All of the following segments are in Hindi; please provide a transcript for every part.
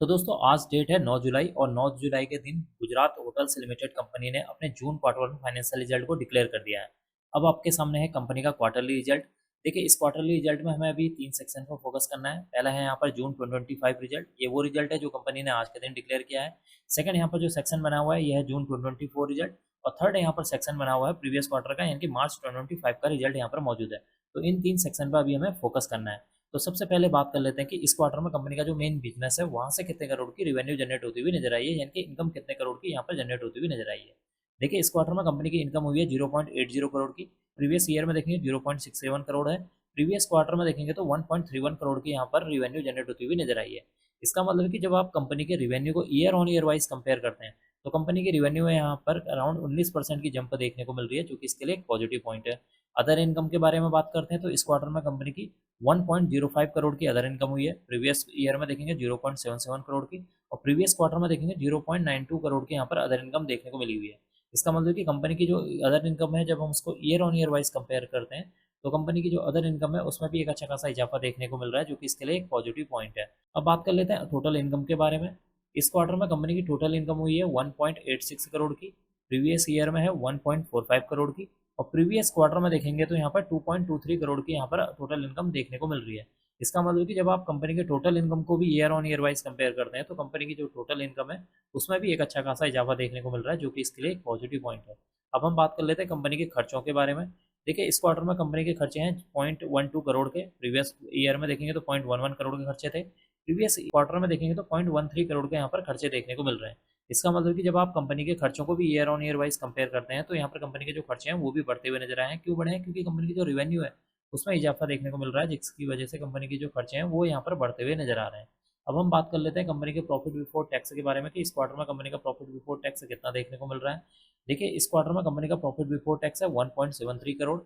तो दोस्तों आज डेट है 9 जुलाई और 9 जुलाई के दिन गुजरात होटल्स लिमिटेड कंपनी ने अपने जून क्वार्टर वन फाइनेंशियल रिजल्ट को डिक्लेयर कर दिया है। अब आपके सामने है कंपनी का क्वार्टरली रिजल्ट। देखिए इस क्वार्टरली रिजल्ट में हमें अभी 3 सेक्शन पर फोकस करना है। पहला है यहाँ पर जून 2025 रिजल्ट, ये वो रिजल्ट है जो कंपनी ने आज के दिन डिक्लेयर किया है। सेकंड यहाँ पर जो सेक्शन बना हुआ है यह है जून 2024 रिजल्ट। और थर्ड यहाँ पर सेक्शन बना हुआ है प्रीवियस क्वार्टर का, यानी कि मार्च 2025 का रिजल्ट यहाँ पर मौजूद है। तो इन 3 सेक्शन पर अभी हमें फोकस करना है। तो सबसे पहले बात कर लेते हैं कि इस क्वार्टर में कंपनी का जो मेन बिजनेस है वहां से कितने करोड़ की रिवेन्यू जनरेट होती हुई नजर आई है, यानी कि इनकम कितने करोड़ की यहाँ पर जनरेट होती हुई नजर आई है। देखिए इस क्वार्टर में कंपनी की इनकम हुई है 0.80 करोड़ की। प्रीवियस ईयर में देखेंगे 0.67 करोड़ है। प्रीवियस क्वार्टर में देखेंगे तो 1.31 करोड़ की यहाँ पर रिवेन्यू जनरेट होती हुई नजर आई है। इसका मतलब है कि जब आप कंपनी के रिवेन्यू को year on year wise compare करते हैं तो कंपनी की रिवेन्यू में यहाँ पर अराउंड 19% की जंप देखने को मिल रही है, जो कि इसके लिए एक पॉजिटिव पॉइंट है। अदर इनकम के बारे में बात करते हैं तो इस क्वार्टर में कंपनी की 1.05 करोड़ की अदर इनकम हुई है। प्रीवियस ईयर में देखेंगे 0.77 करोड़ की, और प्रीवियस क्वार्टर में देखेंगे 0.92 करोड़ की यहाँ पर अदर इनकम देखने को मिली हुई है। इसका मतलब कि कंपनी की जो अदर इनकम है, जब हम उसको year on year wise compare करते हैं तो कंपनी की जो अदर इनकम है उसमें भी एक अच्छा खासा इजाफा देखने को मिल रहा है, जो कि इसके लिए एक पॉजिटिव पॉइंट है। अब बात कर लेते हैं टोटल इनकम के बारे में। इस क्वार्टर में कंपनी की टोटल इनकम हुई है 1.86 करोड़ की। प्रीवियस ईयर में है 1.45 करोड़ की, और प्रीवियस क्वार्टर में देखेंगे तो यहाँ पर 2.23 करोड़ की यहाँ पर टोटल इनकम देखने को मिल रही है। इसका मतलब कि जब आप कंपनी के टोटल इनकम को भी year on year wise compare करते हैं तो कंपनी की जो टोटल इनकम है उसमें भी एक अच्छा खासा इजाफा देखने को मिल रहा है, जो कि इसके लिए एक पॉजिटिव पॉइंट है। अब हम बात कर लेते हैं कंपनी के खर्चों के बारे में। देखिए इस क्वार्टर में कंपनी के खर्चे हैं 0.12 करोड़ के। प्रीवियस ईयर में देखेंगे तो 0.11 करोड़ के खर्चे थे। प्रीवियस क्वार्टर में देखेंगे तो 0.13 करोड़ के यहाँ पर खर्चे देखने को मिल रहे हैं। इसका मतलब कि जब आप कंपनी के खर्चों को भी year on year wise compare करते हैं तो यहाँ पर कंपनी के जो खर्चे हैं वो भी बढ़ते हुए नजर आए हैं। क्यों बढ़े हैं? क्योंकि कंपनी की जो रिवेन्यू है उसमें इजाफा देखने को मिल रहा है, जिसकी वजह से कंपनी के जो खर्चे हैं वो यहाँ पर बढ़ते हुए नजर आ रहे हैं। अब हम बात कर लेते हैं कंपनी के प्रॉफिट बिफोर टैक्स के बारे में कि इस क्वार्टर में कंपनी का प्रॉफिट बिफोर टैक्स कितना देखने को मिल रहा है। देखिए इस क्वार्टर में कंपनी का प्रॉफिट बिफोर टैक्स है 1.73 करोड़।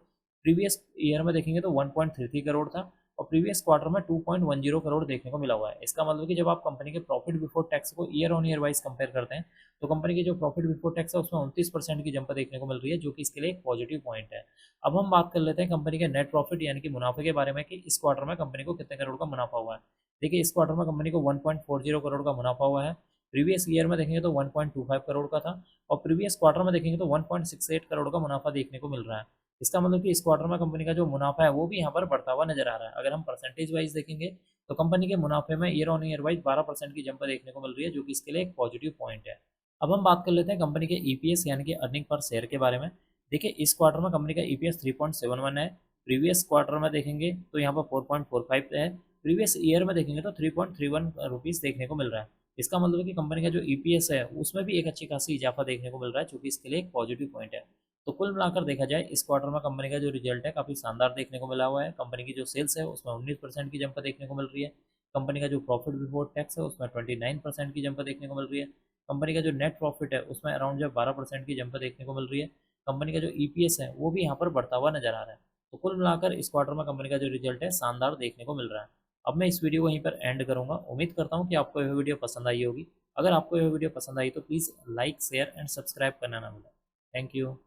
प्रीवियस ईयर में देखेंगे तो 1.33 करोड़ था, और प्रीवियस क्वार्टर में 2.10 करोड़ देखने को मिला हुआ है। इसका मतलब कि जब आप कंपनी के प्रॉफिट बिफोर टैक्स को year on year wise compare करते हैं तो कंपनी की जो प्रॉफिट बिफोर टैक्स है उसमें 29% की जंप देखने को मिल रही है, जो कि इसके लिए एक पॉजिटिव पॉइंट है। अब हम बात कर लेते हैं कंपनी के नेट प्रॉफिट यानी कि मुनाफे के बारे में कि इस क्वार्टर में कंपनी को कितने करोड़ का मुनाफा हुआ है। देखिए इस क्वार्टर में कंपनी को 1.40 करोड़ का मुनाफा हुआ है। प्रीवियस ईयर में देखेंगे तो 1.25 करोड़ का था, और प्रीवियस क्वार्टर में देखेंगे तो 1.68 करोड़ का मुनाफा देखने को मिल रहा है। इसका मतलब कि इस क्वार्टर में कंपनी का जो मुनाफा है वो भी यहाँ पर बढ़ता हुआ नजर आ रहा है। अगर हम परसेंटेज वाइज देखेंगे तो कंपनी के मुनाफे में ईयर ऑन ईयर वाइज 12% की जंप देखने को मिल रही है, जो कि इसके लिए एक पॉजिटिव पॉइंट है। अब हम बात कर लेते हैं कंपनी के ईपीएस यानी कि अर्निंग पर शेयर के बारे में। देखिए इस क्वार्टर में कंपनी का ईपीएस 3.71 है। प्रीवियस क्वार्टर में देखेंगे तो यहाँ पर 4.45 है। प्रीवियस ईयर में देखेंगे तो 3.31 रुपीज़ देखने को मिल रहा है। इसका मतलब है कि कंपनी का जो ईपीएस है उसमें भी एक अच्छी खासी इजाफा देखने को मिल रहा है, जो कि इसके लिए एक पॉजिटिव पॉइंट है। तो कुल मिलाकर देखा जाए इस क्वार्टर में कंपनी का जो रिजल्ट है काफ़ी शानदार देखने को मिला हुआ है। कंपनी की जो सेल्स है उसमें 19% की जंप देखने को मिल रही है। कंपनी का जो प्रॉफिट बिफोर टैक्स है उसमें 29% की जंप देखने को मिल रही है। कंपनी का जो नेट प्रॉफिट है उसमें अराउंड जो 12% की जंप देखने को मिल रही है। कंपनी का जो ईपीएस है वो भी यहाँ पर बढ़ता हुआ नजर आ रहा है। तो कुल मिलाकर इस क्वार्टर में कंपनी का जो रिजल्ट है शानदार देखने को मिल रहा है। अब मैं इस वीडियो को वहीं पर एंड करूंगा। उम्मीद करता हूँ कि आपको यह वीडियो पसंद आई होगी। अगर आपको यह वीडियो पसंद आई तो please like share and subscribe करना ना भूलें। Thank you.